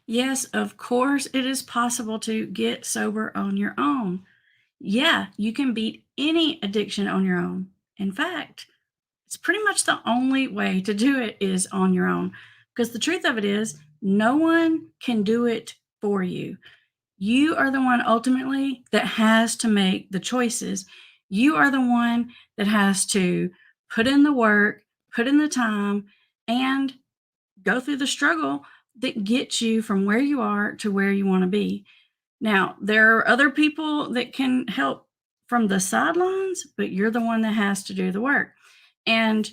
Yes, of course, it is possible to get sober on your own. Yeah, you can beat any addiction on your own. In fact, it's pretty much the only way to do it is on your own. Because the truth of it is, no one can do it for you. You are the one ultimately that has to make the choices. You are the one that has to put in the work, put in the time, and go through the struggle that gets you from where you are to where you want to be. Now, there are other people that can help from the sidelines, but you're the one that has to do the work. And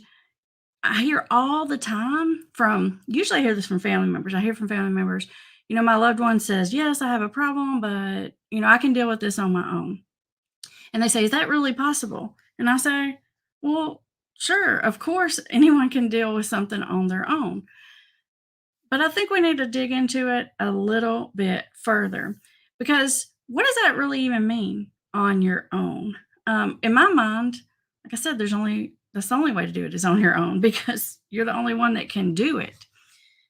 I hear all the time from, usually I hear this from family members. I hear from family members, my loved one says, "Yes, I have a problem, but, I can deal with this on my own." And they say, "Is that really possible?" And I say, "Well, sure, of course, anyone can deal with something on their own." But I think we need to dig into it a little bit further because what does that really even mean on your own? In my mind, like I said, that's the only way to do it is on your own because you're the only one that can do it.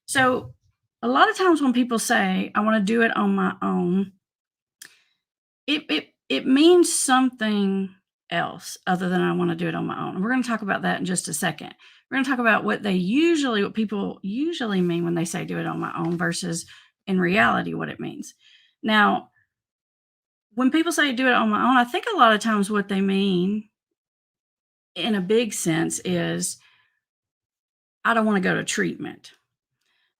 So a lot of times when people say, "I want to do it on my own," it means something else other than I want to do it on my own. And we're going to talk about that in just a second. We're going to talk about what people usually mean when they say do it on my own versus in reality what it means. Now, when people say do it on my own, I think a lot of times what they mean in a big sense is I don't want to go to treatment.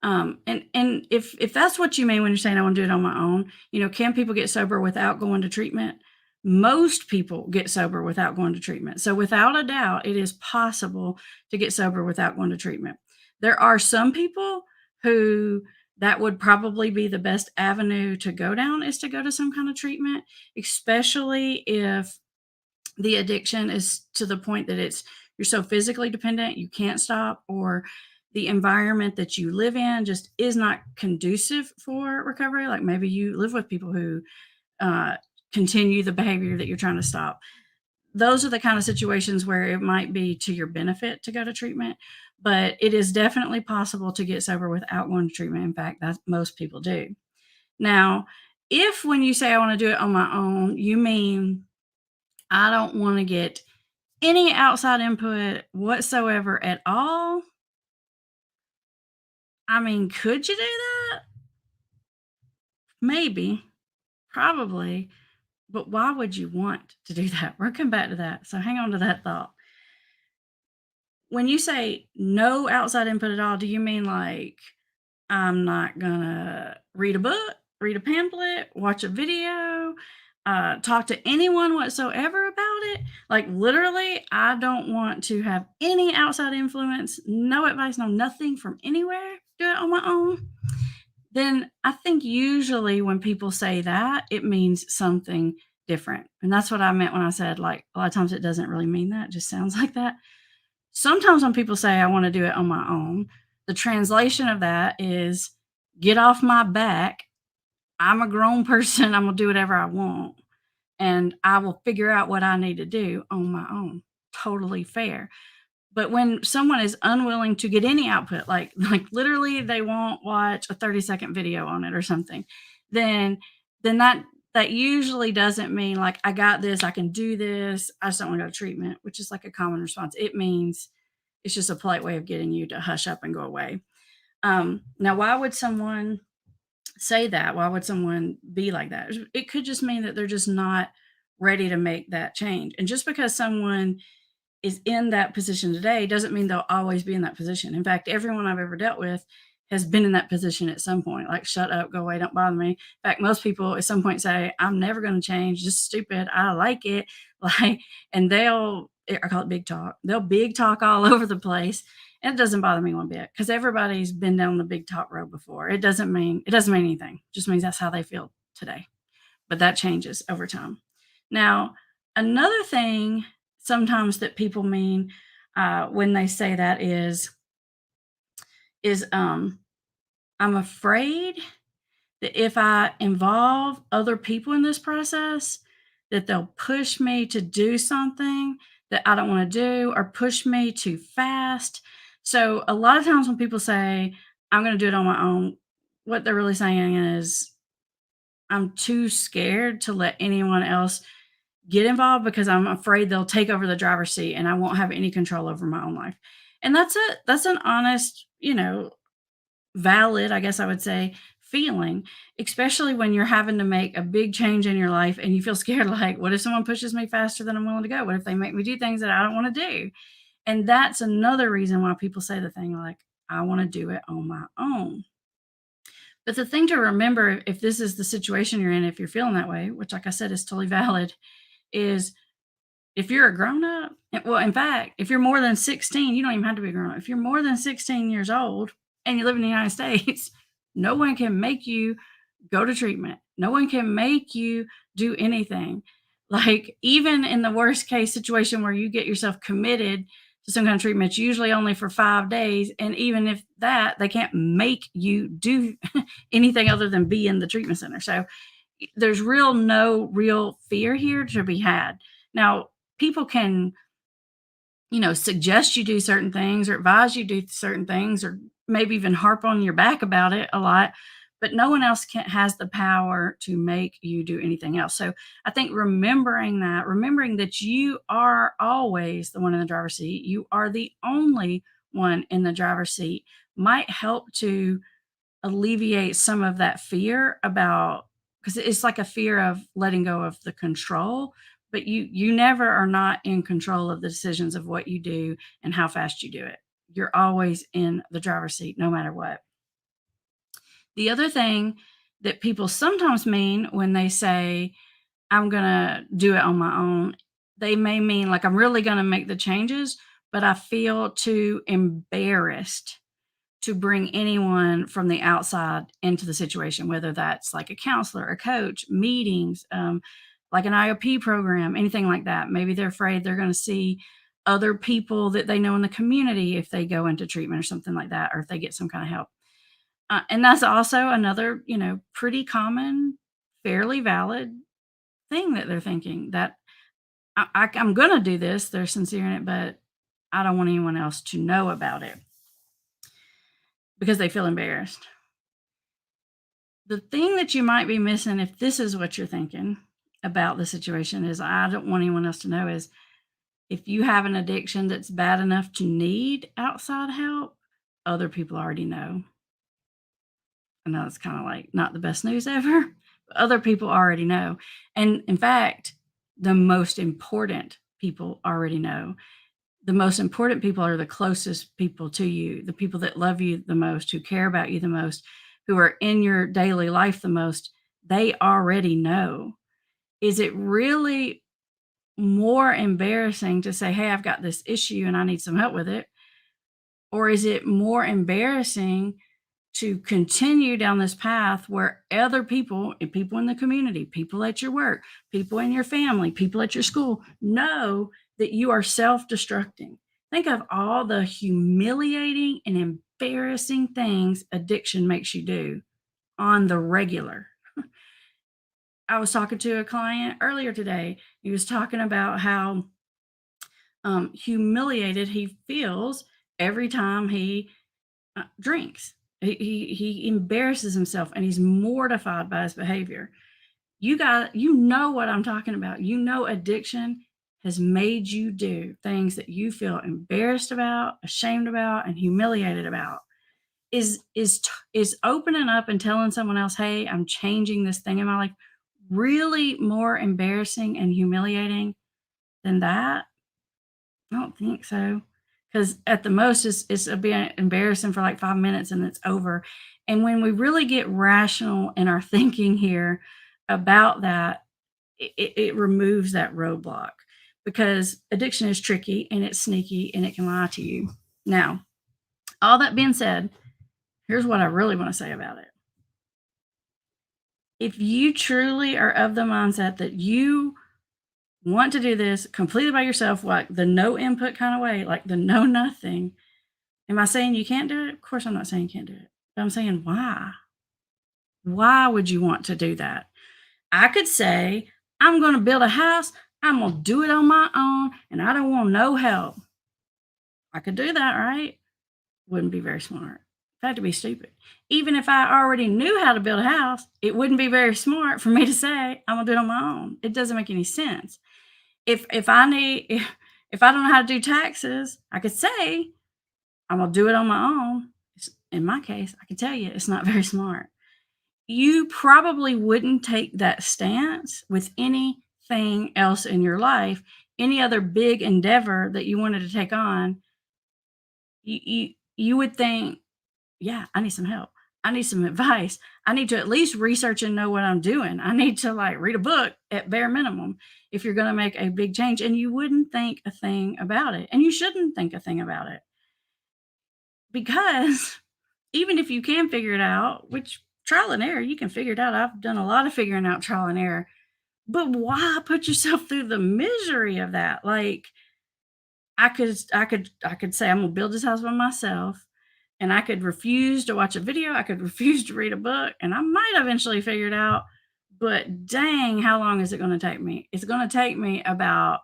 And if that's what you mean when you're saying I want to do it on my own, can people get sober without going to treatment? Most people get sober without going to treatment. So without a doubt, it is possible to get sober without going to treatment. There are some people who that would probably be the best avenue to go down is to go to some kind of treatment, especially if the addiction is to the point that you're so physically dependent you can't stop, or the environment that you live in just is not conducive for recovery. Like maybe you live with people who uh, continue the behavior that you're trying to stop. Those are the kind of situations where it might be to your benefit to go to treatment, but it is definitely possible to get sober without going to treatment. In fact, that most people do. Now, if when you say I want to do it on my own, you mean I don't want to get any outside input whatsoever at all, I mean, could you do that? Maybe, probably, but why would you want to do that? We'll come back to that. So hang on to that thought. When you say no outside input at all, do you mean like I'm not gonna read a book, read a pamphlet, watch a video, talk to anyone whatsoever about it? Like literally, I don't want to have any outside influence, no advice, no nothing from anywhere. Do it on my own. Then I think usually when people say that, it means something different. And that's what I meant when I said like a lot of times it doesn't really mean that, it just sounds like that. Sometimes when people say I want to do it on my own, the translation of that is get off my back. I'm a grown person. I'm going to do whatever I want and I will figure out what I need to do on my own. Totally fair. But when someone is unwilling to get any output, like literally they won't watch a 30-second video on it or something, then then that usually doesn't mean like I got this, I can do this, I just don't want to go to treatment, which is like a common response. It means it's just a polite way of getting you to hush up and go away. Now, why would someone say that? Why would someone be like that? It could just mean that they're just not ready to make that change. And just because someone is in that position today doesn't mean they'll always be in that position. In fact, everyone I've ever dealt with has been in that position at some point. Like, shut up, go away, don't bother me. In fact, most people at some point say, I'm never going to change, just stupid. I like it. Like, and I call it big talk. They'll big talk all over the place. And it doesn't bother me one bit because everybody's been down the big talk road before. It doesn't mean anything. It just means that's how they feel today. But that changes over time. Now, another thing sometimes that people mean when they say that is I'm afraid that if I involve other people in this process, that they'll push me to do something that I don't want to do or push me too fast. So a lot of times when people say I'm going to do it on my own, what they're really saying is, I'm too scared to let anyone else get involved because I'm afraid they'll take over the driver's seat and I won't have any control over my own life. And that's an honest, valid, I guess I would say, feeling, especially when you're having to make a big change in your life and you feel scared like, what if someone pushes me faster than I'm willing to go? What if they make me do things that I don't want to do? And that's another reason why people say the thing like, I want to do it on my own. But the thing to remember, if this is the situation you're in, if you're feeling that way, which, like I said, is totally valid, is if you're a grown up, well, in fact, if you're more than 16, you don't even have to be a grown up. If you're more than 16 years old and you live in the United States, no one can make you go to treatment. No one can make you do anything. Like, even in the worst case situation where you get yourself committed to some kind of treatment, it's usually only for 5 days. And even if that, they can't make you do anything other than be in the treatment center. So there's no real fear here to be had. Now, people can, suggest you do certain things or advise you do certain things or maybe even harp on your back about it a lot, but no one else has the power to make you do anything else. So I think remembering that you are always the one in the driver's seat, you are the only one in the driver's seat, might help to alleviate some of that fear about, because it's like a fear of letting go of the control, but you never are not in control of the decisions of what you do and how fast you do it. You're always in the driver's seat no matter what. The other thing that people sometimes mean when they say, I'm going to do it on my own, they may mean like, I'm really going to make the changes, but I feel too embarrassed to bring anyone from the outside into the situation, whether that's like a counselor, a coach, meetings, like an IOP program, anything like that. Maybe they're afraid they're going to see other people that they know in the community if they go into treatment or something like that, or if they get some kind of help. And that's also another, pretty common, fairly valid thing that they're thinking, that I'm going to do this. They're sincere in it, but I don't want anyone else to know about it because they feel embarrassed. The thing that you might be missing, if this is what you're thinking about the situation, is I don't want anyone else to know, is if you have an addiction that's bad enough to need outside help, other people already know. I know it's kind of like not the best news ever, but other people already know. And in fact, the most important people already know. The most important people are the closest people to you, the people that love you the most, who care about you the most, who are in your daily life the most. They already know. Is it really more embarrassing to say, hey, I've got this issue and I need some help with it? Or is it more embarrassing to continue down this path where other people, and people in the community, people at your work, people in your family, people at your school, know that you are self-destructing? Think of all the humiliating and embarrassing things addiction makes you do on the regular. I was talking to a client earlier today. He was talking about how humiliated he feels every time he drinks. He embarrasses himself and he's mortified by his behavior. You know what I'm talking about. You know, addiction has made you do things that you feel embarrassed about, ashamed about, and humiliated about. Is opening up and telling someone else, hey, I'm changing this thing in my life, really more embarrassing and humiliating than that? I don't think so. Because at the most, it's a bit embarrassing for like 5 minutes and it's over. And when we really get rational in our thinking here about that, it removes that roadblock, because addiction is tricky and it's sneaky and it can lie to you. Now, all that being said, here's what I really want to say about it. If you truly are of the mindset that you want to do this completely by yourself, like the no input kind of way, like the no nothing, am I saying you can't do it? Of course, I'm not saying you can't do it. But I'm saying why? Why would you want to do that? I could say, I'm going to build a house. I'm going to do it on my own and I don't want no help. I could do that, right? Wouldn't be very smart. Had to be stupid. Even if I already knew how to build a house, it wouldn't be very smart for me to say, "I'm gonna do it on my own." It doesn't make any sense. If I need if I don't know how to do taxes, I could say, "I'm gonna do it on my own." In my case, I can tell you it's not very smart. You probably wouldn't take that stance with anything else in your life, any other big endeavor that you wanted to take on. You would think, yeah, I need some help. I need some advice. I need to at least research and know what I'm doing. I need to like read a book at bare minimum if you're going to make a big change. And you wouldn't think a thing about it. And you shouldn't think a thing about it because even if you can figure it out, which trial and error, you can figure it out. I've done a lot of figuring out trial and error, but why put yourself through the misery of that? Like I could say I'm gonna build this house by myself, and I could refuse to watch a video, I could refuse to read a book, and I might eventually figure it out, but dang, how long is it gonna take me? It's gonna take me about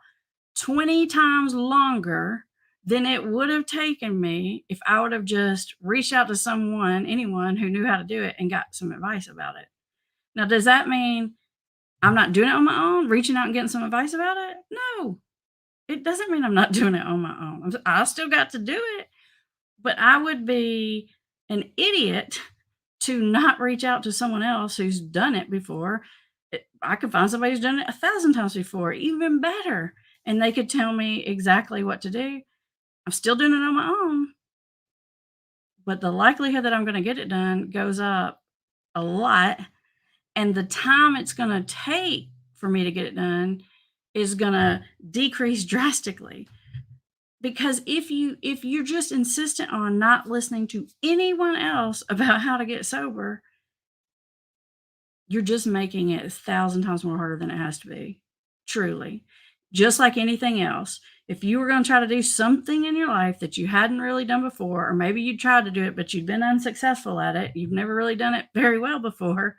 20 times longer than it would have taken me if I would have just reached out to someone, anyone who knew how to do it and got some advice about it. Now, does that mean I'm not doing it on my own, reaching out and getting some advice about it? No, it doesn't mean I'm not doing it on my own. I still got to do it, but I would be an idiot to not reach out to someone else who's done it before. I could find somebody who's done it 1,000 times before, even better, and they could tell me exactly what to do. I'm still doing it on my own, but the likelihood that I'm gonna get it done goes up a lot, and the time it's gonna take for me to get it done is gonna decrease drastically. Because if you're just insistent on not listening to anyone else about how to get sober, you're just making it 1,000 times more harder than it has to be, truly. Just like anything else, if you were gonna try to do something in your life that you hadn't really done before, or maybe you tried to do it, but you've been unsuccessful at it, you've never really done it very well before,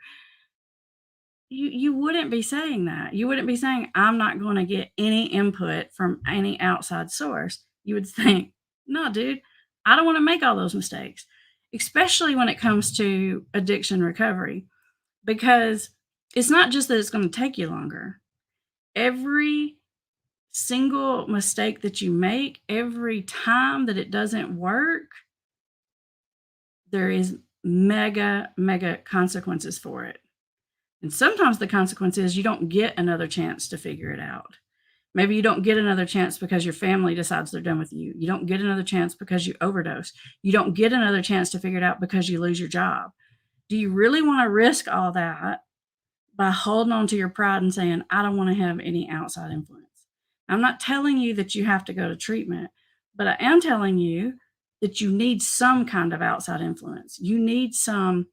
you wouldn't be saying that. You wouldn't be saying, "I'm not gonna get any input from any outside source." You would think, "No, dude, I don't wanna make all those mistakes," especially when it comes to addiction recovery, because it's not just that it's gonna take you longer. Every single mistake that you make, every time that it doesn't work, there is mega, mega consequences for it. And sometimes the consequence is you don't get another chance to figure it out. Maybe you don't get another chance because your family decides they're done with you. You don't get another chance because you overdose. You don't get another chance to figure it out because you lose your job. Do you really want to risk all that by holding on to your pride and saying, "I don't want to have any outside influence"? I'm not telling you that you have to go to treatment, but I am telling you that you need some kind of outside influence. You need some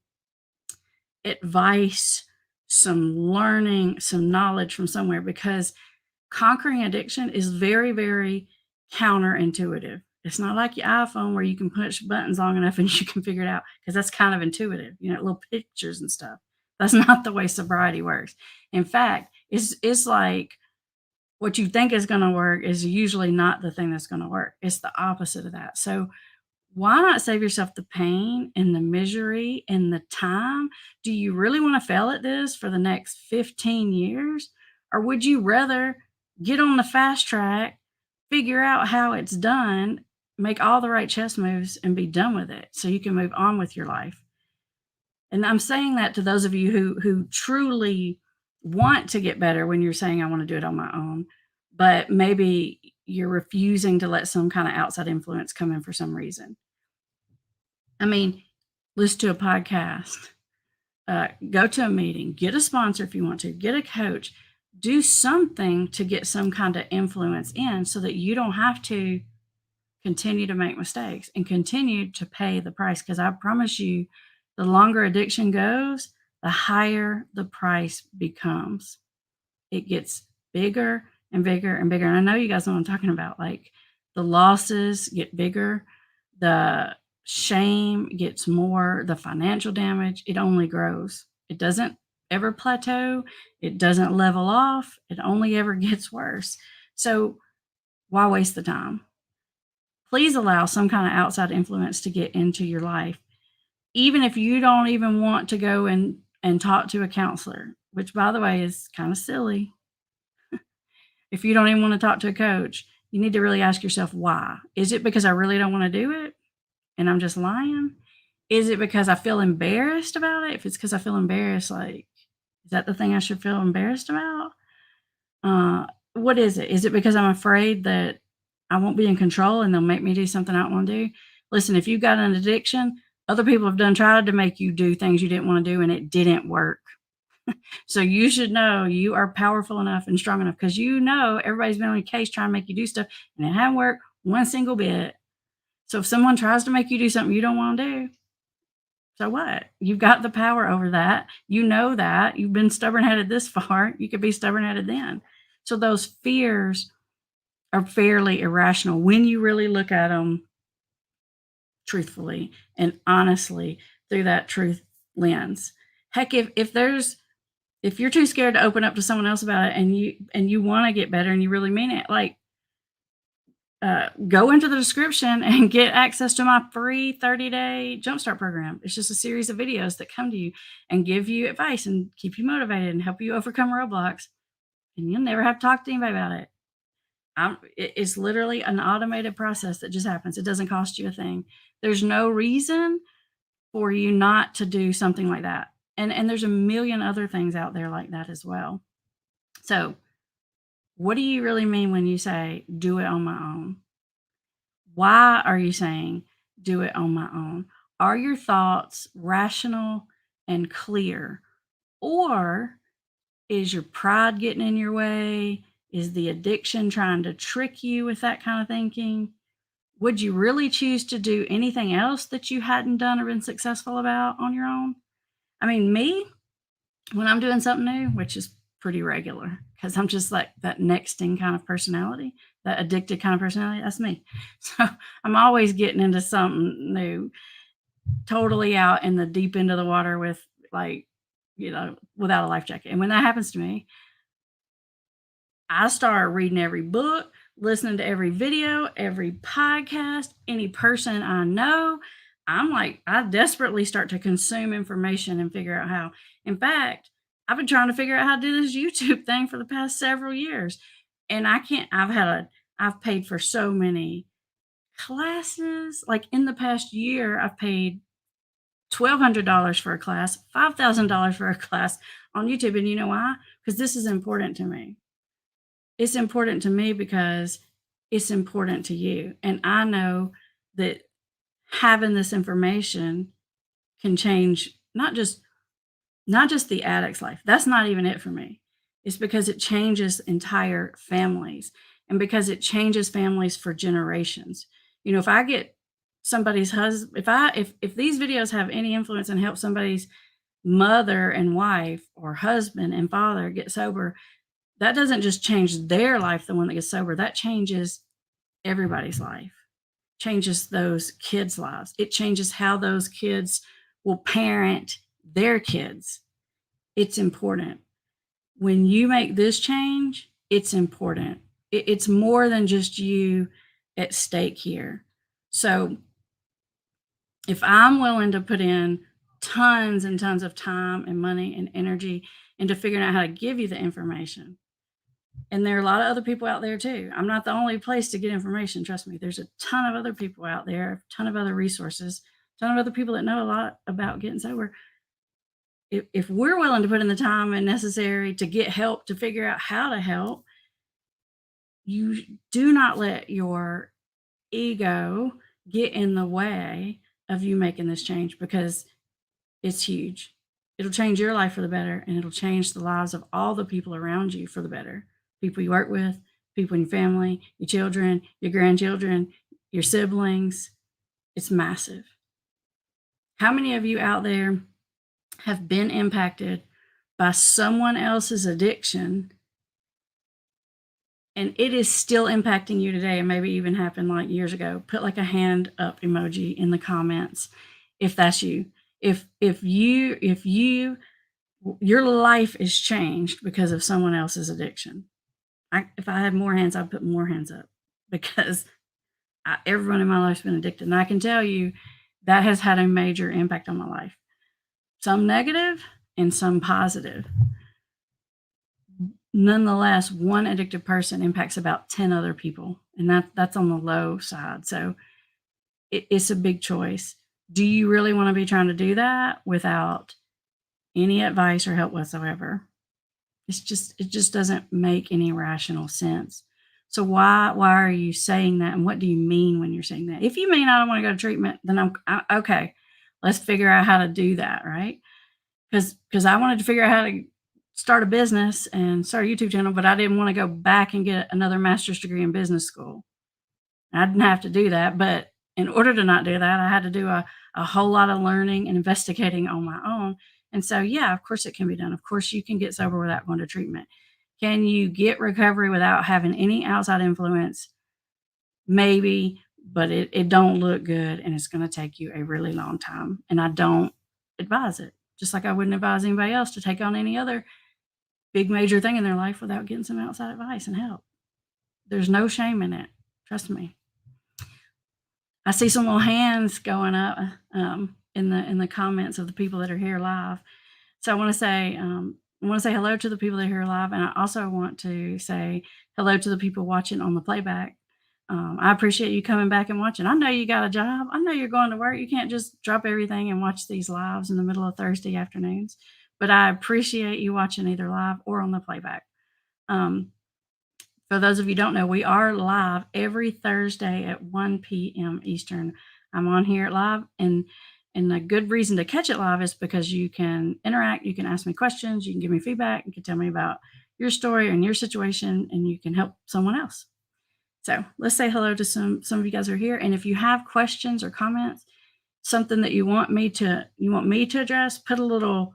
advice, some learning, some knowledge from somewhere, because conquering addiction is very, very counterintuitive. It's not like your iPhone where you can push buttons long enough and you can figure it out, because that's kind of intuitive, little pictures and stuff. That's not the way sobriety works. In fact, it's like what you think is going to work is usually not the thing that's going to work. It's the opposite of that. So why not save yourself the pain and the misery and the time? Do you really want to fail at this for the next 15 years? Or would you rather get on the fast track, figure out how it's done, make all the right chess moves, and be done with it so you can move on with your life? And I'm saying that to those of you who truly want to get better when you're saying, "I want to do it on my own," but maybe you're refusing to let some kind of outside influence come in for some reason. I mean, listen to a podcast, go to a meeting, get a sponsor if you want to, get a coach, do something to get some kind of influence in so that you don't have to continue to make mistakes and continue to pay the price. Because I promise you, the longer addiction goes, the higher the price becomes. It gets bigger and bigger and bigger. And I know you guys know what I'm talking about. Like, the losses get bigger, the shame gets more, the financial damage, it only grows. It doesn't ever plateau, it doesn't level off, it only ever gets worse. So why waste the time? Please allow some kind of outside influence to get into your life. even if you don't even want to go and talk to a counselor, which by the way is kind of silly. If you don't even want to talk to a coach, you need to really ask yourself why. Is it because I really don't want to do it and I'm just lying? Is it because I feel embarrassed about it? If it's because I feel embarrassed, like, is that the thing I should feel embarrassed about? Uh, what is it? Is it because I'm afraid that I won't be in control and they'll make me do something I don't want to do? Listen, if you've got an addiction, other people have done tried to make you do things you didn't want to do and it didn't work. So you should know you are powerful enough and strong enough because you know everybody's been on your case trying to make you do stuff and it hasn't worked one single bit. So if someone tries to make you do something you don't want to do, so what? You've got the power over that. You know that. You've been stubborn headed this far. You could be stubborn headed then. So those fears are fairly irrational when you really look at them truthfully and honestly through that truth lens. Heck, if you're too scared to open up to someone else about it and you want to get better and you really mean it, like go into the description and get access to my free 30-day jumpstart program. It's just a series of videos that come to you and give you advice and keep you motivated and help you overcome roadblocks. And you'll never have to talk to anybody about it. It's literally an automated process that just happens. It doesn't cost you a thing. There's no reason for you not to do something like that. And there's a million other things out there like that as well. So, what do you really mean when you say do it on my own? Why are you saying do it on my own? Are your thoughts rational and clear? Or is your pride getting in your way? Is the addiction trying to trick you with that kind of thinking? Would you really choose to do anything else that you hadn't done or been successful about on your own? I mean, me, when I'm doing something new, which is pretty regular because I'm just like that nexting kind of personality, that addicted kind of personality, that's me. So I'm always getting into something new, totally out in the deep end of the water with like, without a life jacket. And when that happens to me, I start reading every book, listening to every video, every podcast, any person I know. I'm like, I desperately start to consume information and figure out how. In fact, I've been trying to figure out how to do this YouTube thing for the past several years. And I can't, I've paid for so many classes. Like in the past year, I've paid $1,200 for a class, $5,000 for a class on YouTube. And you know why? Because this is important to me. It's important to me because it's important to you. And I know that having this information can change not just the addict's life. That's not even it for me. It's because it changes entire families and because it changes families for generations. If I get somebody's husband, if these videos have any influence and help somebody's mother and wife or husband and father get sober, that doesn't just change their life, the one that gets sober, that changes everybody's life, changes those kids' lives. It changes how those kids will parent their kids. It's important. When you make this change, it's important. It's more than just you at stake here. So if I'm willing to put in tons and tons of time and money and energy into figuring out how to give you the information, and there are a lot of other people out there too. I'm not the only place to get information. Trust me, there's a ton of other people out there, a ton of other resources, a ton of other people that know a lot about getting sober. If we're willing to put in the time and necessary to get help to figure out how to help, you do not let your ego get in the way of you making this change because it's huge. It'll change your life for the better, and it'll change the lives of all the people around you for the better. People you work with, people in your family, your children, your grandchildren, your siblings. It's massive. How many of you out there have been impacted by someone else's addiction and it is still impacting you today and maybe even happened like years ago? Put like a hand up emoji in the comments if that's you. If your life is changed because of someone else's addiction. If I had more hands, I'd put more hands up because everyone in my life's been addicted. And I can tell you That has had a major impact on my life. Some negative and some positive. Nonetheless, one addicted person impacts about 10 other people, and that's on the low side. So it's a big choice. Do you really want to be trying to do that without any advice or help whatsoever? It just doesn't make any rational sense. So why are you saying that, and what do you mean when you're saying that? If you mean I don't want to go to treatment, then okay. Let's figure out how to do that, right? Because I wanted to figure out how to start a business and start a YouTube channel, but I didn't want to go back and get another master's degree in business school. I didn't have to do that, but in order to not do that, I had to do a whole lot of learning and investigating on my own. And so, yeah, of course it can be done. Of course you can get sober without going to treatment. Can you get recovery without having any outside influence? Maybe, but it don't look good, and it's going to take you a really long time. And I don't advise it. Just like I wouldn't advise anybody else to take on any other big major thing in their life without getting some outside advice and help. There's no shame in it. Trust me. I see some little hands going up in the comments of the people that are here live. So I want to say hello to the people that are here live, and I also want to say hello to the people watching on the playback. I appreciate you coming back and watching. I know you got a job. I know you're going to work. You can't just drop everything and watch these lives in the middle of Thursday afternoons. But I appreciate you watching either live or on the playback. For those of you who don't know, we are live every Thursday at 1 p.m. Eastern. I'm on here at live, and a good reason to catch it live is because you can interact, you can ask me questions, you can give me feedback, you can tell me about your story and your situation, and you can help someone else. So let's say hello to some of you guys who are here. And if you have questions or comments, something that you want me to address, put a little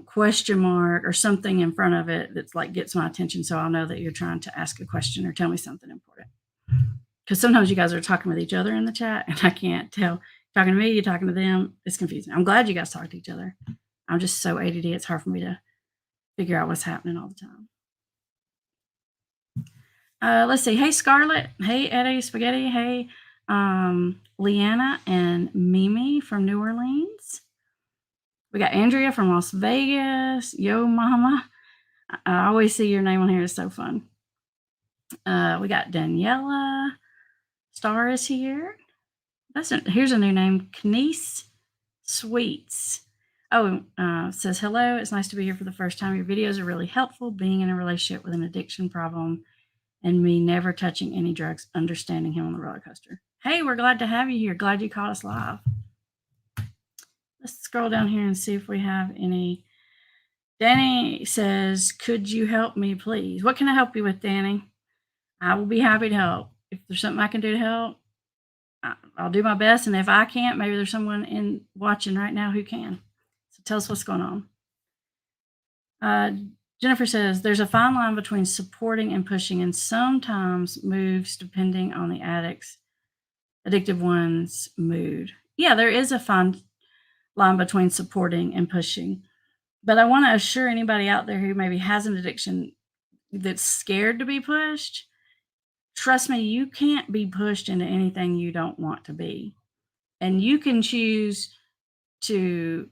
question mark or something in front of it that's like gets my attention, so I'll know that you're trying to ask a question or tell me something important. Because sometimes you guys are talking with each other in the chat, and I can't tell. Talking to me, you're talking to them. It's confusing. I'm glad you guys talk to each other. I'm just so ADD, it's hard for me to figure out what's happening all the time. Let's see. Hey, Scarlett. Hey, Eddie Spaghetti. Hey, Leanna and Mimi from New Orleans. We got Andrea from Las Vegas. Yo, mama. I always see your name on here. It's so fun. We got Daniela. Star is here. Here's a new name. Knice Sweets. Oh, says, hello. It's nice to be here for the first time. Your videos are really helpful. Being in a relationship with an addiction problem and me never touching any drugs, understanding him on the roller coaster. Hey, we're glad to have you here. Glad you caught us live. Let's scroll down here and see if we have any. Danny says, could you help me, please? What can I help you with, Danny? I will be happy to help. If there's something I can do to help, I'll do my best. And if I can't, maybe there's someone watching right now who can. So tell us what's going on. Jennifer says, there's a fine line between supporting and pushing, and sometimes moves depending on the addictive one's mood. Yeah, there is a fine line between supporting and pushing. But I want to assure anybody out there who maybe has an addiction that's scared to be pushed, trust me, you can't be pushed into anything you don't want to be. And you can choose to,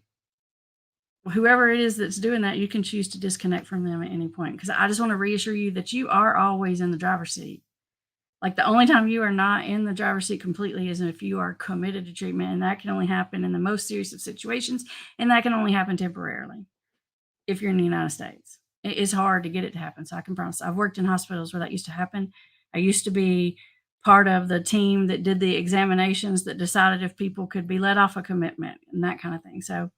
whoever it is that's doing that, you can choose to disconnect from them at any point. Because I just want to reassure you that you are always in the driver's seat. Like the only time you are not in the driver's seat completely is if you are committed to treatment. And that can only happen in the most serious of situations. And that can only happen temporarily if you're in the United States. It is hard to get it to happen. So I can promise. I've worked in hospitals where that used to happen. I used to be part of the team that did the examinations that decided if people could be let off a commitment and that kind of thing. So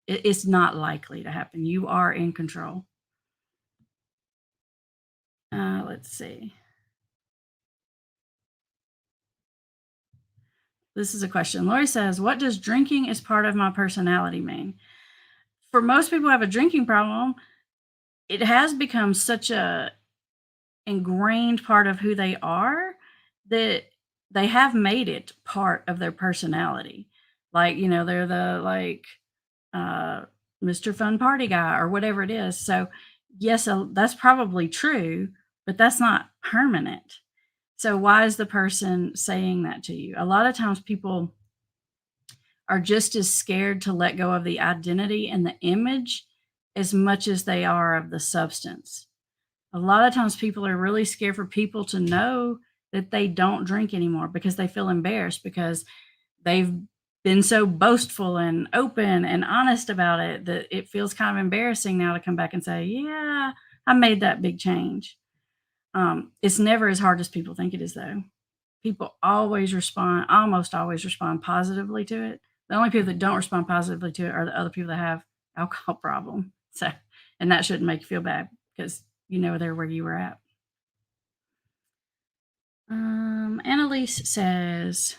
it's not likely to happen. You are in control. Let's see. This is a question. Lori says, what does drinking as part of my personality mean? For most people who have a drinking problem, it has become such a ingrained part of who they are that they have made it part of their personality. Like, they're the Mr. Fun Party guy or whatever it is. So yes, that's probably true, but that's not permanent. So why is the person saying that to you? A lot of times people are just as scared to let go of the identity and the image as much as they are of the substance. A lot of times people are really scared for people to know that they don't drink anymore because they feel embarrassed because they've been so boastful and open and honest about it that it feels kind of embarrassing now to come back and say, "Yeah, I made that big change." It's never as hard as people think it is, though. People always respond, almost always respond positively to it. The only people that don't respond positively to it are the other people that have alcohol problem. So, and that shouldn't make you feel bad because you know they're where you were at. Annalise says,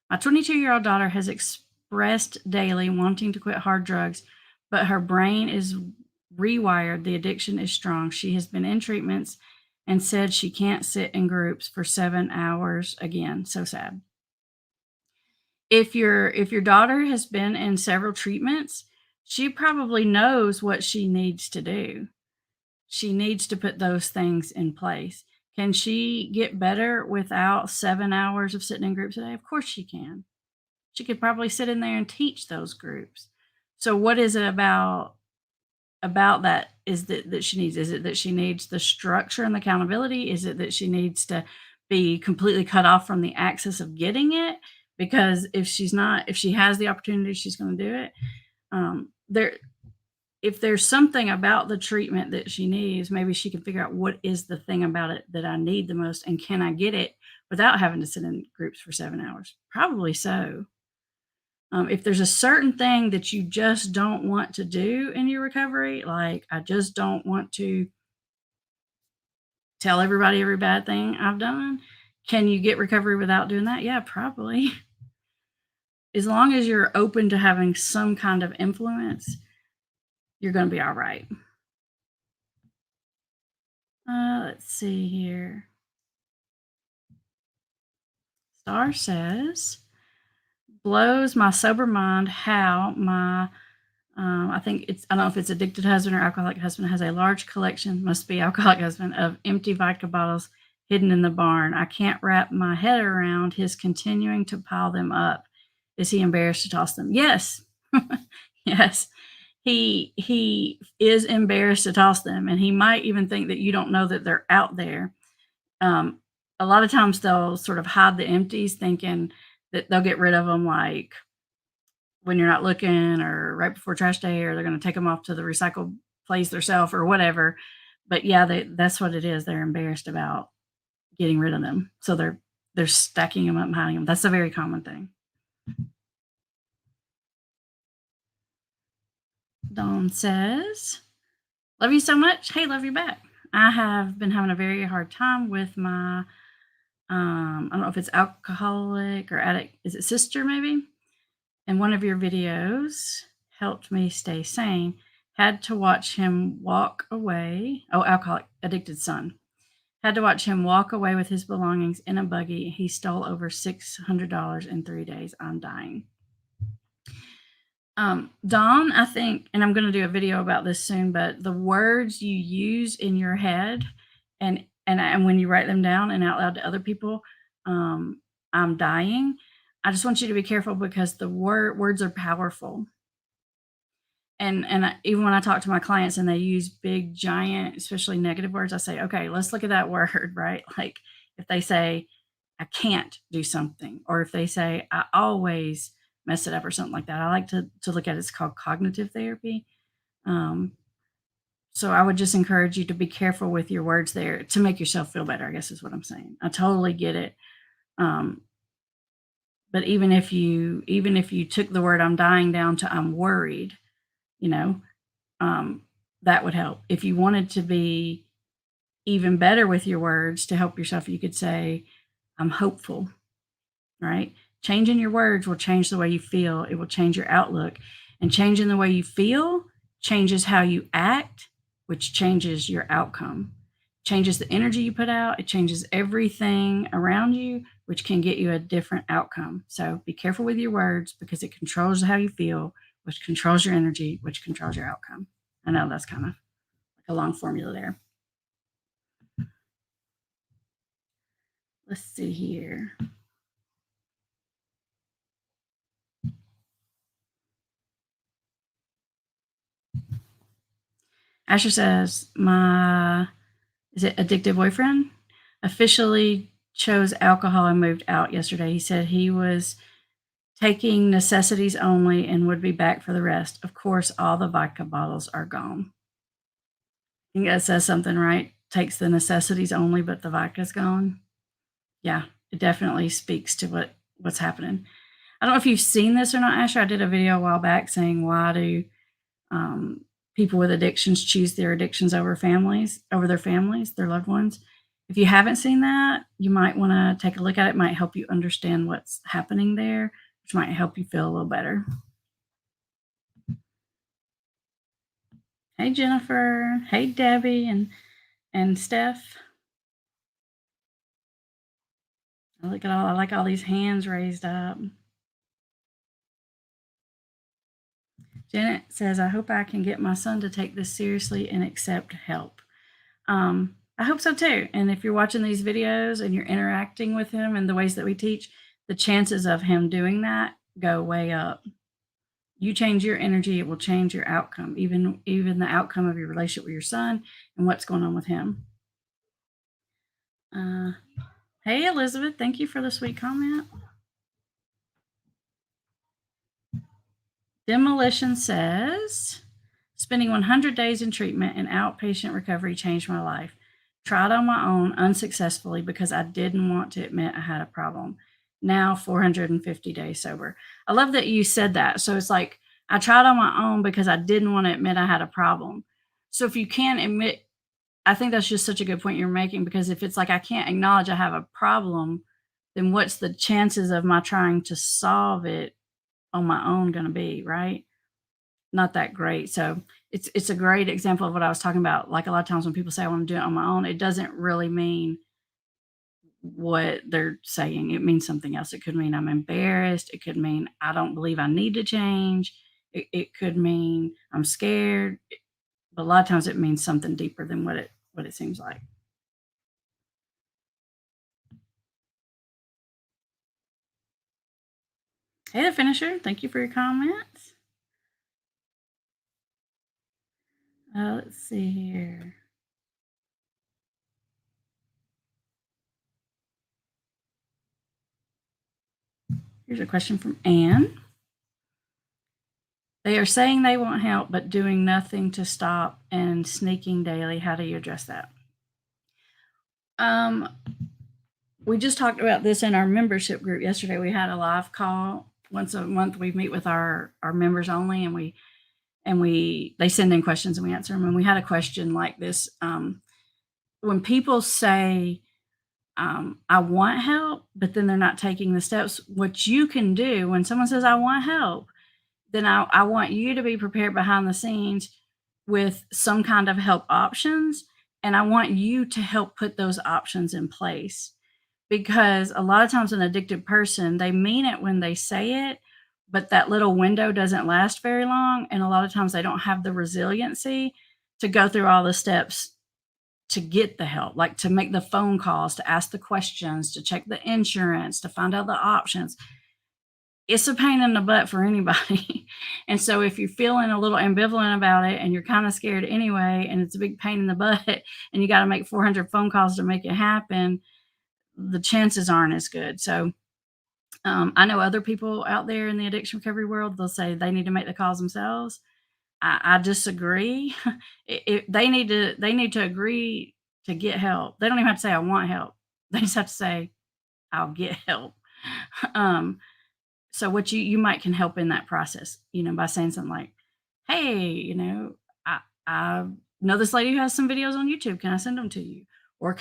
my 22-year-old daughter has expressed daily wanting to quit hard drugs, but her brain is rewired. The addiction is strong. She has been in treatments and said she can't sit in groups for 7 hours again. So sad. If your daughter has been in several treatments, she probably knows what she needs to do. She needs to put those things in place. Can she get better without 7 hours of sitting in groups a day? Of course she can. She could probably sit in there and teach those groups. So what is it about that is that she needs? Is it that she needs the structure and the accountability? Is it that she needs to be completely cut off from the access of getting it? Because if she has the opportunity, she's going to do it. There, if there's something about the treatment that she needs, maybe she can figure out what is the thing about it that I need the most, and can I get it without having to sit in groups for 7 hours? Probably so. If there's a certain thing that you just don't want to do in your recovery, like I just don't want to tell everybody every bad thing I've done, can you get recovery without doing that? Yeah, probably. As long as you're open to having some kind of influence, you're going to be all right. Let's see here. Star says, blows my sober mind how my I think I don't know if it's addicted husband or alcoholic husband, has a large collection, must be alcoholic husband, of empty vodka bottles hidden in the barn. I can't wrap my head around his continuing to pile them up. Is he embarrassed to toss them? Yes. Yes. He is embarrassed to toss them, and he might even think that you don't know that they're out there. A lot of times they'll sort of hide the empties thinking that they'll get rid of them, like when you're not looking or right before trash day, or they're going to take them off to the recycle place themselves or whatever. But yeah, that's what it is. They're embarrassed about getting rid of them. So they're stacking them up and hiding them. That's a very common thing. Dawn says, love you so much. Hey, love you back. I have been having a very hard time with my, I don't know if it's alcoholic or addict. Is it sister maybe? And one of your videos helped me stay sane. Had to watch him walk away. Oh, alcoholic, addicted son. Had to watch him walk away with his belongings in a buggy. He stole over $600 in 3 days. I'm dying. Dawn, I think, and I'm going to do a video about this soon, but the words you use in your head and when you write them down and out loud to other people, I'm dying. I just want you to be careful because the words are powerful. And even when I talk to my clients and they use big, giant, especially negative words, I say, okay, let's look at that word, right? Like if they say, I can't do something, or if they say, I always mess it up or something like that, I like to look at it. It's called cognitive therapy. So I would just encourage you to be careful with your words there to make yourself feel better, I guess is what I'm saying. I totally get it. But even if you took the word I'm dying down to I'm worried, you know, that would help. If you wanted to be even better with your words to help yourself, you could say, I'm hopeful, right? Changing your words will change the way you feel. It will change your outlook. And changing the way you feel changes how you act, which changes your outcome. Changes the energy you put out. It changes everything around you, which can get you a different outcome. So be careful with your words because it controls how you feel, which controls your energy, which controls your outcome. I know that's kind of like a long formula there. Let's see here. Asher says, is it addictive boyfriend? Officially chose alcohol and moved out yesterday. He said he was taking necessities only and would be back for the rest. Of course, all the vodka bottles are gone. I think that says something, right? Takes the necessities only, but the vodka's gone. Yeah, it definitely speaks to what's happening. I don't know if you've seen this or not, Asher. I did a video a while back saying why do people with addictions choose their addictions over their families, their loved ones. If you haven't seen that, you might want to take a look at it. It might help you understand what's happening there, which might help you feel a little better. Hey, Jennifer. Hey, Debbie and Steph. I like all these hands raised up. Janet says, I hope I can get my son to take this seriously and accept help. I hope so too. And if you're watching these videos and you're interacting with him in the ways that we teach, the chances of him doing that go way up. You change your energy, it will change your outcome, even the outcome of your relationship with your son and what's going on with him. Hey, Elizabeth, thank you for the sweet comment. Demolition says, spending 100 days in treatment and outpatient recovery changed my life. Tried on my own unsuccessfully because I didn't want to admit I had a problem. Now 450 days sober. I love that you said that. So it's like, I tried on my own because I didn't want to admit I had a problem. So if you can't admit, I think that's just such a good point you're making, because if it's like, I can't acknowledge I have a problem, then what's the chances of my trying to solve it on my own going to be, right? Not that great. So it's a great example of what I was talking about. Like a lot of times when people say I want to do it on my own, it doesn't really mean what they're saying. It means something else. It could mean I'm embarrassed. It could mean I don't believe I need to change. It could mean I'm scared. But a lot of times it means something deeper than what it seems like. Hey, the finisher. Thank you for your comments. Let's see here. Here's a question from Anne. They are saying they want help, but doing nothing to stop and sneaking daily. How do you address that? We just talked about this in our membership group yesterday. We had a live call once a month. We meet with our members only, and they send in questions and we answer them. And we had a question like this: when people say, I want help, but then they're not taking the steps, what you can do when someone says, I want help, then I want you to be prepared behind the scenes with some kind of help options. And I want you to help put those options in place. Because a lot of times an addicted person, they mean it when they say it, but that little window doesn't last very long. And a lot of times they don't have the resiliency to go through all the steps to get the help, like to make the phone calls, to ask the questions, to check the insurance, to find out the options. It's a pain in the butt for anybody. And so if you're feeling a little ambivalent about it and you're kind of scared anyway, and it's a big pain in the butt and you got to make 400 phone calls to make it happen, the chances aren't as good. So I know other people out there in the addiction recovery world, they'll say they need to make the calls themselves. I disagree. They need to agree to get help. They don't even have to say I want help. They just have to say I'll get help. So what you might can help in that process, by saying something like, hey, I know this lady who has some videos on YouTube. Can I send them to you? Or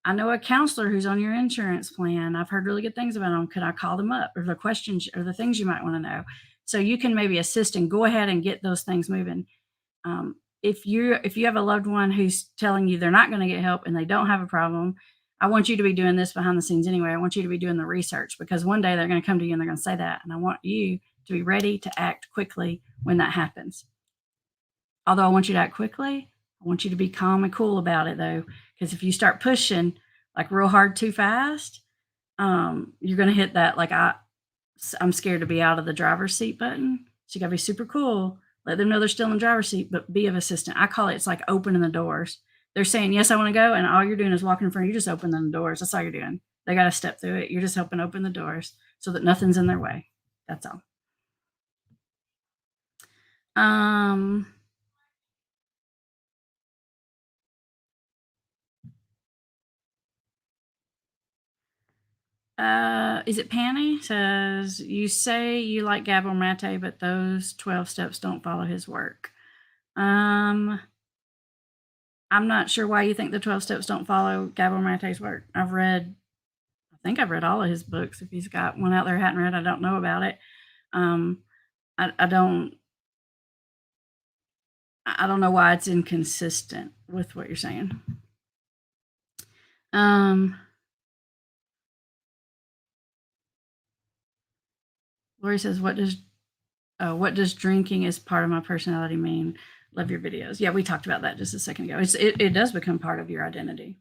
I know a counselor who's on your insurance plan. I've heard really good things about them. Could I call them up? Or the questions or the things you might want to know. So you can maybe assist and go ahead and get those things moving. If you have a loved one who's telling you they're not going to get help and they don't have a problem, I want you to be doing this behind the scenes anyway. I want you to be doing the research, because one day they're going to come to you and they're going to say that. And I want you to be ready to act quickly when that happens. Although I want you to act quickly, I want you to be calm and cool about it, though, because if you start pushing like real hard too fast, you're going to hit that, like, I'm scared to be out of the driver's seat button. So you got to be super cool, Let them know they're still in the driver's seat, but be of assistance. I call it, it's like opening the doors. They're saying, yes, I want to go. And all you're doing is walking in front. You just open the doors. That's all you're doing. They got to step through it. You're just helping open the doors so that nothing's in their way. That's all. Is it Panny? Says, you say you like Gabriel Mate, but those 12 steps don't follow his work. I'm not sure why you think the 12 steps don't follow Gabriel Mate's work. I think I've read all of his books. If he's got one out there I hadn't read, I don't know about it. I don't know why it's inconsistent with what you're saying. Lori says, what does drinking as part of my personality mean? Love your videos. Yeah, we talked about that just a second ago. It does become part of your identity.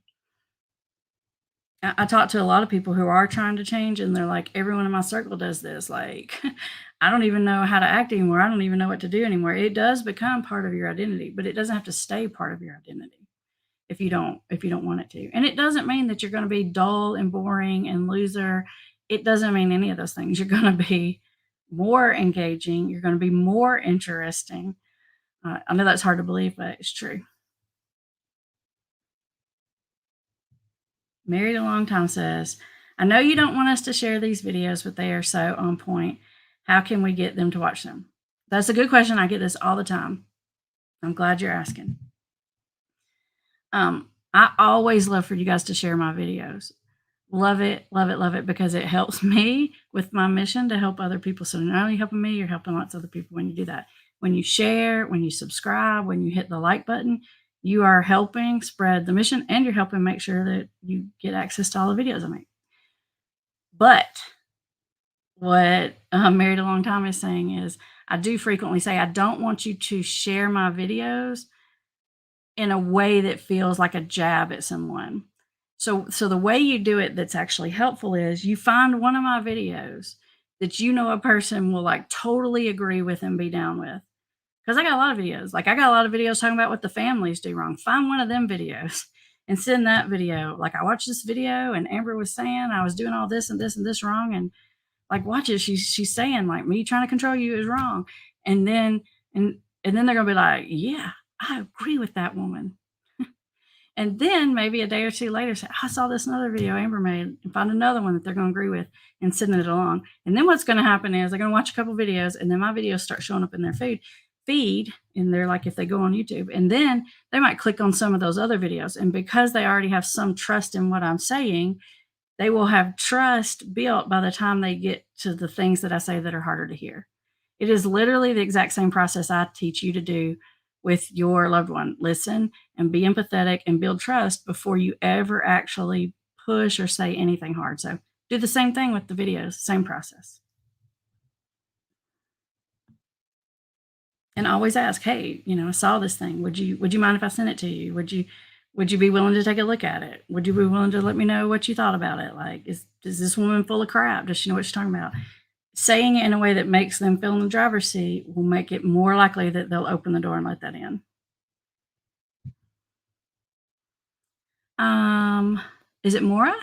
I talk to a lot of people who are trying to change, and they're like, everyone in my circle does this. Like, I don't even know how to act anymore. I don't even know what to do anymore. It does become part of your identity, but it doesn't have to stay part of your identity if you don't want it to. And it doesn't mean that you're going to be dull and boring and loser. It doesn't mean any of those things. You're going to be more engaging. You're going to be more interesting. I know that's hard to believe, but it's true. Married a long time says, I know you don't want us to share these videos, but they are so on point. How can we get them to watch them? That's a good question. I get this all the time. I'm glad you're asking. I always love for you guys to share my videos. Love it, love it, love it, because it helps me with my mission to help other people. So not only helping me, you're helping lots of other people when you do that. When you share, when you subscribe, when you hit the like button, you are helping spread the mission, and you're helping make sure that you get access to all the videos I make. But what Married a Long Time is saying is, I do frequently say, I don't want you to share my videos in a way that feels like a jab at someone. So the way you do it that's actually helpful is you find one of my videos that you know a person will like totally agree with and be down with. Because I got a lot of videos. Like, I got a lot of videos talking about what the families do wrong. Find one of them videos and send that video. Like, I watched this video and Amber was saying I was doing all this and this and this wrong. And like, watch it. She's saying like, me trying to control you is wrong. And then they're gonna be like, yeah, I agree with that woman. And then maybe a day or two later, say, I saw this another video Amber made, and find another one that they're going to agree with and send it along. And then what's going to happen is they're going to watch a couple videos, and then my videos start showing up in their feed, and they're like, if they go on YouTube, and then they might click on some of those other videos. And because they already have some trust in what I'm saying, they will have trust built by the time they get to the things that I say that are harder to hear. It is literally the exact same process I teach you to do with your loved one. Listen and be empathetic and build trust before you ever actually push or say anything hard. So do the same thing with the videos, same process. And always ask, hey, I saw this thing. Would you mind if I sent it to you? Would you be willing to take a look at it? Would you be willing to let me know what you thought about it? Like, is this woman full of crap? Does she know what she's talking about? Saying it in a way that makes them feel in the driver's seat will make it more likely that they'll open the door and let that in. Is it Mora?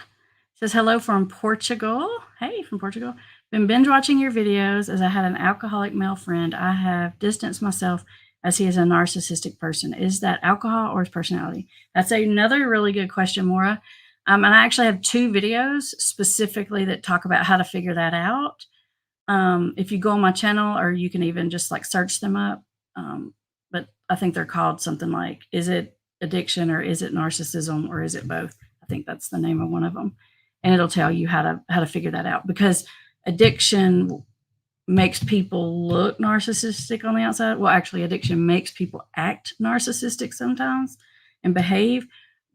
Says hello from Portugal. Hey, from Portugal. Been binge watching your videos. As I had an alcoholic male friend, I have distanced myself as he is a narcissistic person. Is that alcohol or his personality? That's another really good question, Mora. And I actually have 2 videos specifically that talk about how to figure that out. If you go on my channel, or you can even just like search them up. But I think they're called something like, is it addiction, or is it narcissism, or is it both? I think that's the name of one of them. And it'll tell you how to figure that out, because addiction makes people look narcissistic on the outside. Well, actually, addiction makes people act narcissistic sometimes and behave.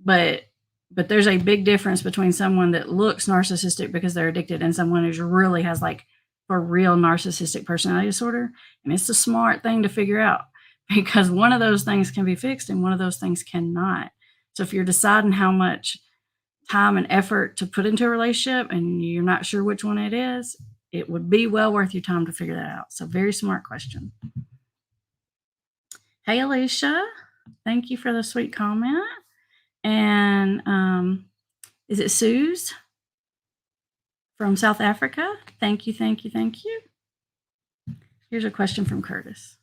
But there's a big difference between someone that looks narcissistic because they're addicted and someone who really has like for real narcissistic personality disorder. And it's a smart thing to figure out, because one of those things can be fixed and one of those things cannot. So if you're deciding how much time and effort to put into a relationship and you're not sure which one it is, it would be well worth your time to figure that out. So very smart question. Hey, Alicia. Thank you for the sweet comment. And is it Suze from South Africa? Thank you, thank you, thank you. Here's a question from Curtis.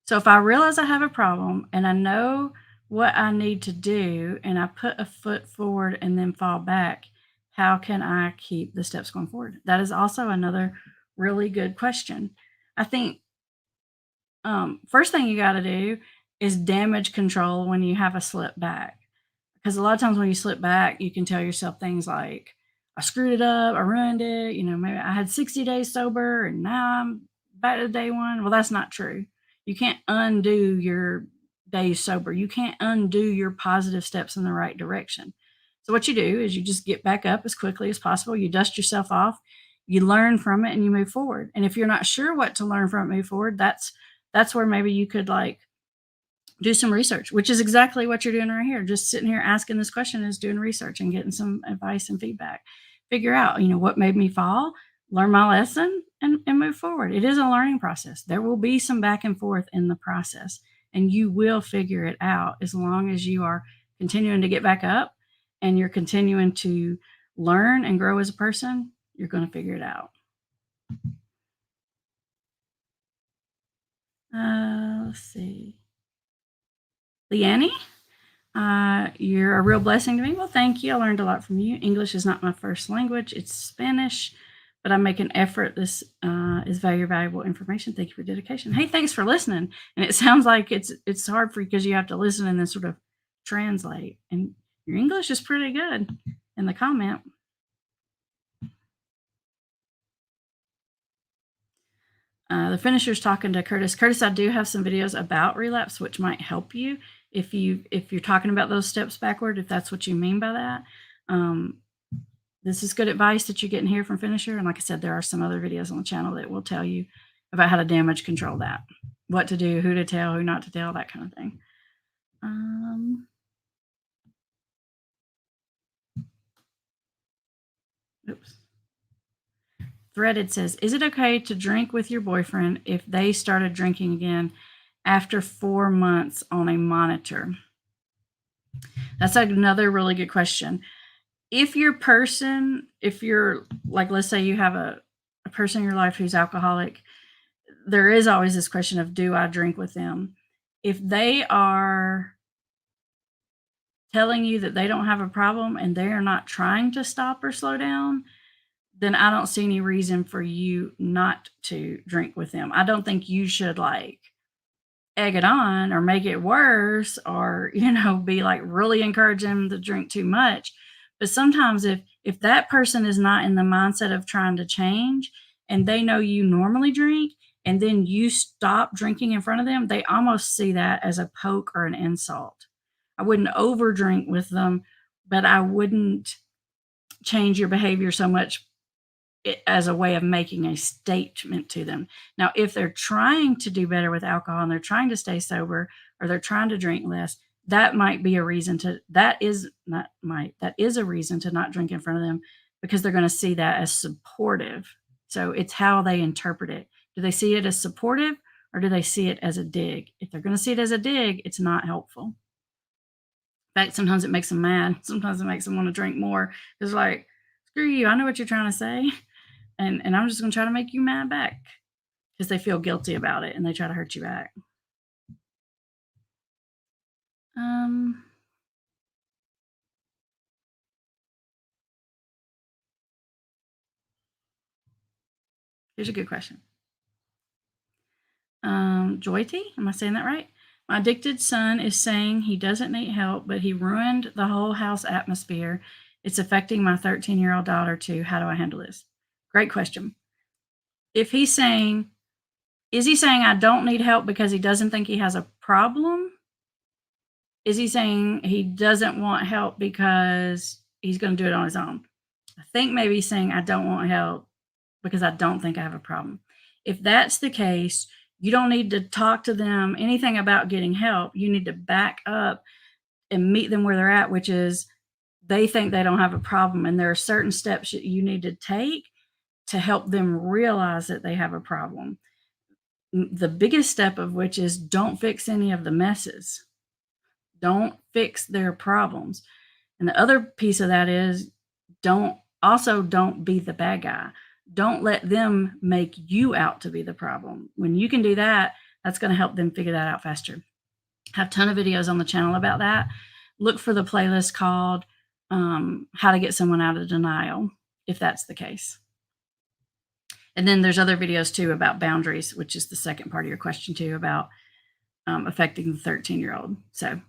So if I realize I have a problem and I know what I need to do and I put a foot forward and then fall back, how can I keep the steps going forward? That is also another really good question. I think first thing you got to do is damage control when you have a slip back. Because a lot of times when you slip back, you can tell yourself things like, I screwed it up, I ruined it, maybe I had 60 days sober and now I'm back to day one. Well, that's not true. You can't undo your days sober. You can't undo your positive steps in the right direction. So what you do is you just get back up as quickly as possible. You dust yourself off, you learn from it, and you move forward. And if you're not sure what to learn from it, move forward, that's where maybe you could do some research, which is exactly what you're doing right here. Just sitting here asking this question is doing research and getting some advice and feedback. Figure out, what made me fall, learn my lesson, and move forward. It is a learning process. There will be some back and forth in the process, and you will figure it out as long as you are continuing to get back up and you're continuing to learn and grow as a person. You're going to figure it out. Let's see. Leanne, you're a real blessing to me. Well, thank you. I learned a lot from you. English is not my first language. It's Spanish, but I make an effort. This is very valuable information. Thank you for your dedication. Hey, thanks for listening. And it sounds like it's hard for you because you have to listen and then sort of translate. And your English is pretty good in the comment. The finisher's talking to Curtis. Curtis, I do have some videos about relapse, which might help you if you're talking about those steps backward, if that's what you mean by that. This is good advice that you're getting here from Finisher. And like I said, there are some other videos on the channel that will tell you about how to damage control that, what to do, who to tell, who not to tell, that kind of thing. Oops. Threaded says, is it okay to drink with your boyfriend if they started drinking again after 4 months on a monitor? That's another really good question. If you're like, let's say you have a person in your life who's alcoholic, there is always this question of, do I drink with them? If they are telling you that they don't have a problem and they are not trying to stop or slow down, then I don't see any reason for you not to drink with them. I don't think you should egg it on or make it worse or, be really encourage them to drink too much. But sometimes if that person is not in the mindset of trying to change and they know you normally drink and then you stop drinking in front of them, they almost see that as a poke or an insult. I wouldn't over drink with them, but I wouldn't change your behavior so much as a way of making a statement to them. Now, if they're trying to do better with alcohol and they're trying to stay sober or they're trying to drink less, that might be a reason that is a reason to not drink in front of them, because they're going to see that as supportive. So it's how they interpret it. Do they see it as supportive or do they see it as a dig? If they're going to see it as a dig, it's not helpful. In fact, sometimes it makes them mad. Sometimes it makes them want to drink more. It's like, screw you, I know what you're trying to say. And I'm just going to try to make you mad back, because they feel guilty about it and they try to hurt you back. Here's a good question. Joyty, am I saying that right? My addicted son is saying he doesn't need help, but he ruined the whole house atmosphere. It's affecting my 13-year-old daughter too. How do I handle this? Great question. If he's saying, is he saying I don't need help because he doesn't think he has a problem? Is he saying he doesn't want help because he's going to do it on his own? I think maybe he's saying I don't want help because I don't think I have a problem. If that's the case, you don't need to talk to them anything about getting help. You need to back up and meet them where they're at, which is they think they don't have a problem. And there are certain steps that you need to take to help them realize that they have a problem. The biggest step of which is don't fix any of the messes. Don't fix their problems. And the other piece of that is don't be the bad guy. Don't let them make you out to be the problem. When you can do that, that's going to help them figure that out faster. I have a ton of videos on the channel about that. Look for the playlist called How to Get Someone Out of Denial, if that's the case. And then there's other videos too about boundaries, which is the second part of your question too, about affecting the 13-year-old. So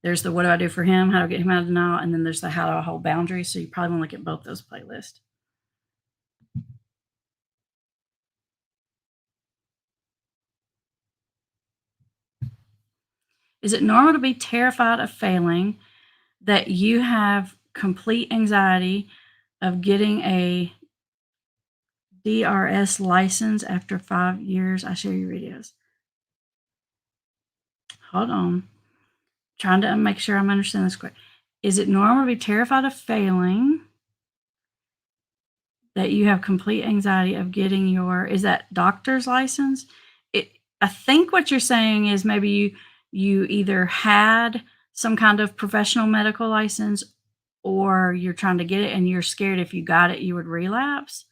there's the what do I do for him, how to get him out of denial, and then there's the how do I hold boundaries. So you probably want to look at both those playlists. Is it normal to be terrified of failing, that you have complete anxiety of getting a DRS license after 5 years? I share your videos. Hold on. Trying to make sure I'm understanding this quick. Is it normal to be terrified of failing, that you have complete anxiety of getting your, is that doctor's license? I think what you're saying is maybe you either had some kind of professional medical license, or you're trying to get it and you're scared if you got it, you would relapse.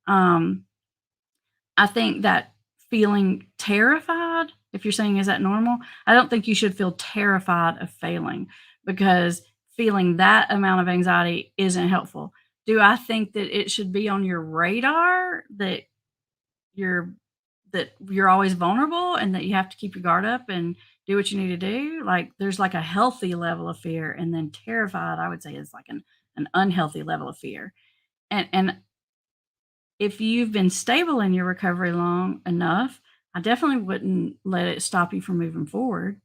I think that feeling terrified, if you're saying, is that normal? I don't think you should feel terrified of failing, because feeling that amount of anxiety isn't helpful. Do I think that it should be on your radar that you're always vulnerable and that you have to keep your guard up and do what you need to do? Like, there's like a healthy level of fear, and then terrified, I would say, is like an unhealthy level of fear. And if you've been stable in your recovery long enough, I definitely wouldn't let it stop you from moving forward.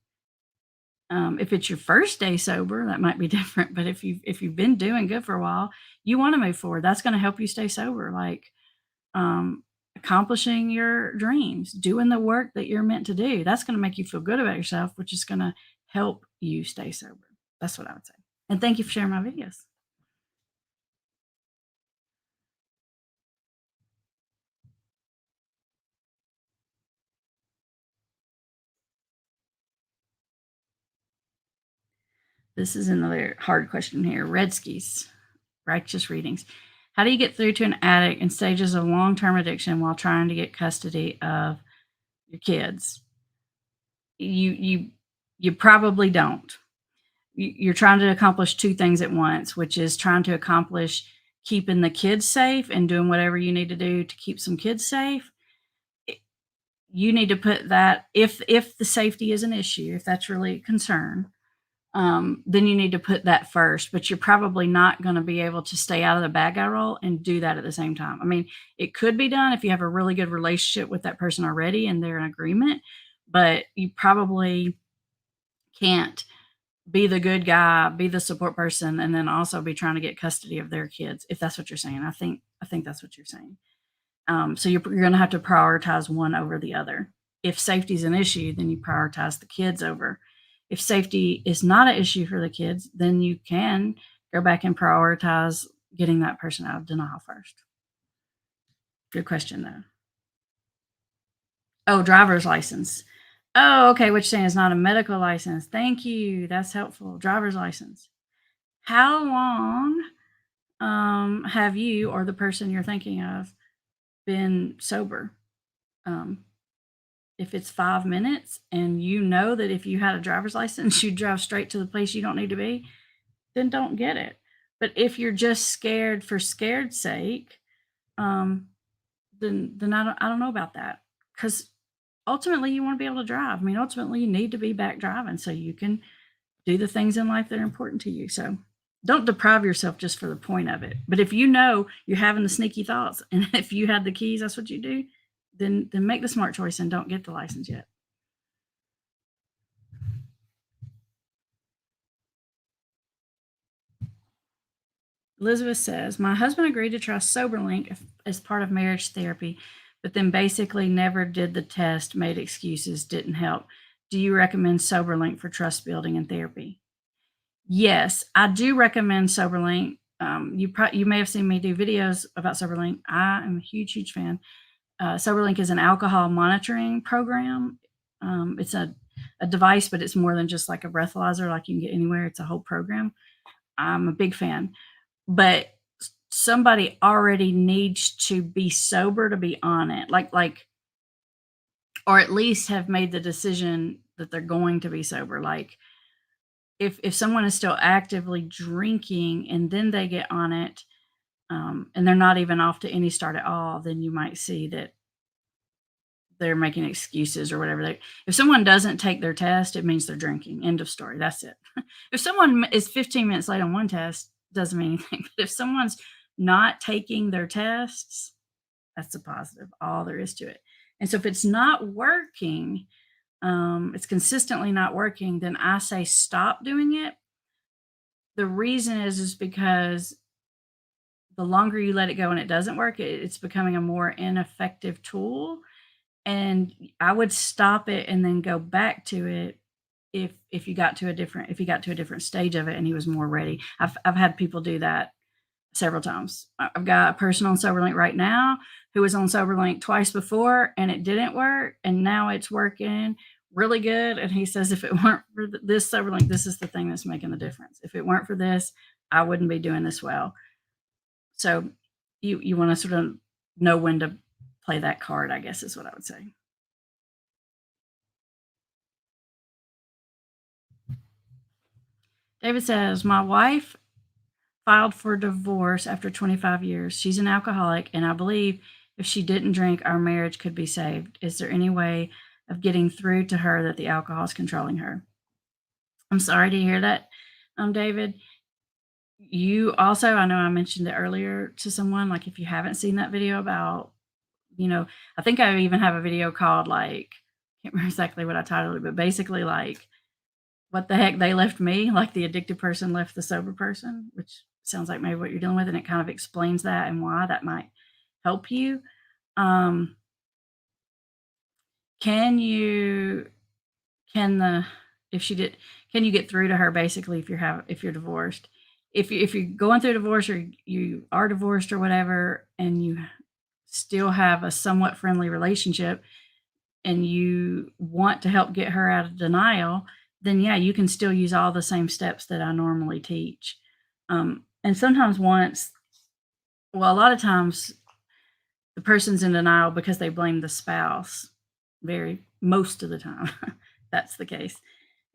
If it's your first day sober, that might be different. But if you've been doing good for a while, you want to move forward. That's going to help you stay sober. Like, accomplishing your dreams, doing the work that you're meant to do. That's going to make you feel good about yourself, which is going to help you stay sober. That's what I would say. And thank you for sharing my videos. This is another hard question here. Redskis, righteous readings. How do you get through to an addict in stages of long-term addiction while trying to get custody of your kids? You probably don't. You're trying to accomplish two things at once, which is trying to accomplish keeping the kids safe and doing whatever you need to do to keep some kids safe. You need to put that, if the safety is an issue, if that's really a concern, then you need to put that first. But you're probably not going to be able to stay out of the bad guy role and do that at the same time. I mean, it could be done if you have a really good relationship with that person already and they're in agreement, but you probably can't be the good guy, be the support person, and then also be trying to get custody of their kids, if that's what you're saying. I think that's what you're saying. So you're going to have to prioritize one over the other. If safety is an issue, then you prioritize the kids over. If safety is not an issue for the kids, then you can go back and prioritize getting that person out of denial first. Good question, though. Oh, driver's license. Oh, okay, which saying is not a medical license. Thank you. That's helpful. Driver's license. How long have you or the person you're thinking of been sober? If it's 5 minutes and you know that if you had a driver's license, you'd drive straight to the place you don't need to be, then don't get it. But if you're just scared for scared's sake, then I don't know about that, because ultimately you want to be able to drive. I mean, ultimately you need to be back driving so you can do the things in life that are important to you. So don't deprive yourself just for the point of it. But if you know you're having the sneaky thoughts, and if you had the keys, that's what you do, then make the smart choice and don't get the license yet. Elizabeth says, my husband agreed to try Soberlink as part of marriage therapy, but then basically never did the test, made excuses, didn't help. Do you recommend Soberlink for trust building and therapy? Yes, I do recommend Soberlink. You may have seen me do videos about Soberlink. I am a huge fan. Soberlink is an alcohol monitoring program. It's a device, but it's more than just like a breathalyzer like you can get anywhere. It's a whole program. I'm a big fan. But somebody already needs to be sober to be on it. Like or at least have made the decision that they're going to be sober. Like if someone is still actively drinking and then they get on it, and they're not even off to any start at all, then you might see that they're making excuses or whatever. If someone doesn't take their test, it means they're drinking. End of story. That's it. If someone is 15 minutes late on one test, doesn't mean anything. But if someone's not taking their tests, that's a positive. All there is to it. And so if it's not working, it's consistently not working, then I say stop doing it. The reason is because the longer you let it go and it doesn't work, it's becoming a more ineffective tool. And I would stop it and then go back to it if you got to a different stage of it and he was more ready. I've had people do that several times. I've got a person on Soberlink right now who was on Soberlink twice before and it didn't work, and now it's working really good. And he says, if it weren't for this Soberlink, this is the thing that's making the difference. If it weren't for this, I wouldn't be doing this well. So you want to sort of know when to play that card, I guess is what I would say. David says, my wife filed for divorce after 25 years. She's an alcoholic, and I believe if she didn't drink, our marriage could be saved. Is there any way of getting through to her that the alcohol is controlling her? I'm sorry to hear that, David. You also, I know I mentioned it earlier to someone, like if you haven't seen that video about, I think I even have a video called like, can't remember exactly what I titled it, but basically like, what the heck they left me, like the addicted person left the sober person, which sounds like maybe what you're dealing with, and it kind of explains that and why that might help you. Can you get through to her basically if you're divorced? If you're going through divorce or you are divorced or whatever, and you still have a somewhat friendly relationship and you want to help get her out of denial, then yeah, you can still use all the same steps that I normally teach. And sometimes a lot of times the person's in denial because they blame the spouse. Most of the time, that's the case.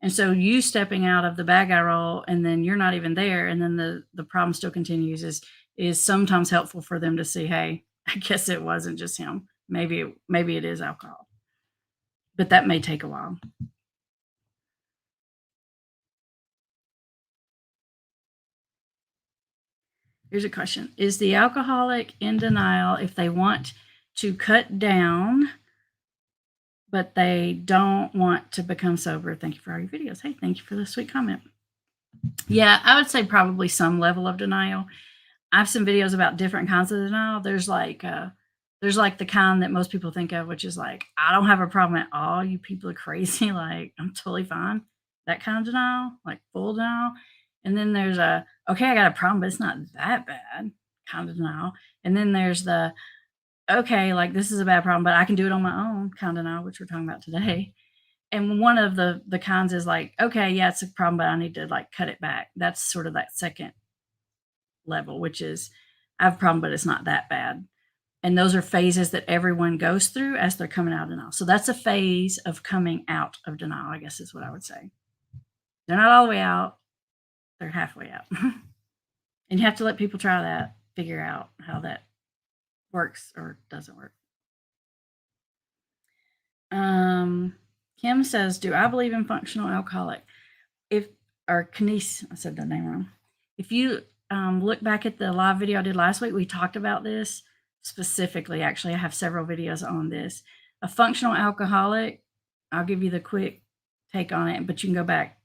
And so you stepping out of the bad guy role and then you're not even there, and then the problem still continues is sometimes helpful for them to see, hey, I guess it wasn't just him. Maybe it is alcohol. But that may take a while. Here's a question. Is the alcoholic in denial if they want to cut down, but they don't want to become sober? Thank you for all your videos. Hey, thank you for the sweet comment. Yeah, I would say probably some level of denial. I have some videos about different kinds of denial. There's like the kind that most people think of, which is like, I don't have a problem at all. You people are crazy. Like, I'm totally fine. That kind of denial, like full denial. And then there's okay, I got a problem, but it's not that bad kind of denial. And then there's the, okay, like this is a bad problem, but I can do it on my own kind of denial, which we're talking about today. And one of the kinds is like, okay, yeah, it's a problem, but I need to like cut it back. That's sort of that second level, which is I have a problem, but it's not that bad. And those are phases that everyone goes through as they're coming out of denial. So that's a phase of coming out of denial, I guess is what I would say. They're not all the way out. They're halfway out. And you have to let people try that, figure out how that works or doesn't work. Kim says, do I believe in functional alcoholic? Kanice, I said the name wrong. If you look back at the live video I did last week, we talked about this specifically. Actually, I have several videos on this. A functional alcoholic, I'll give you the quick take on it, but you can go back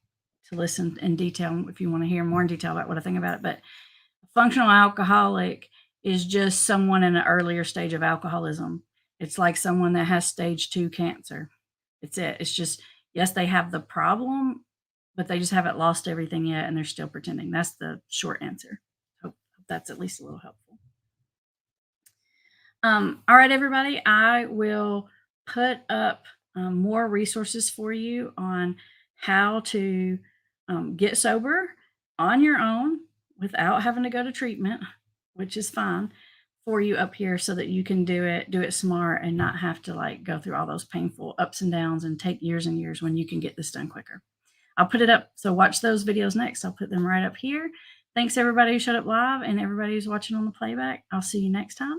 to listen in detail if you want to hear more in detail about what I think about it. But a functional alcoholic is just someone in an earlier stage of alcoholism. It's like someone that has stage 2 cancer. It's it. It's just, yes, they have the problem, but they just haven't lost everything yet, and they're still pretending. That's the short answer. Hope that's at least a little helpful. All right, everybody, I will put up more resources for you on how to get sober on your own without having to go to treatment, which is fine for you up here so that you can do it smart and not have to like go through all those painful ups and downs and take years and years when you can get this done quicker. I'll put it up. So watch those videos next. I'll put them right up here. Thanks everybody who showed up live and everybody who's watching on the playback. I'll see you next time.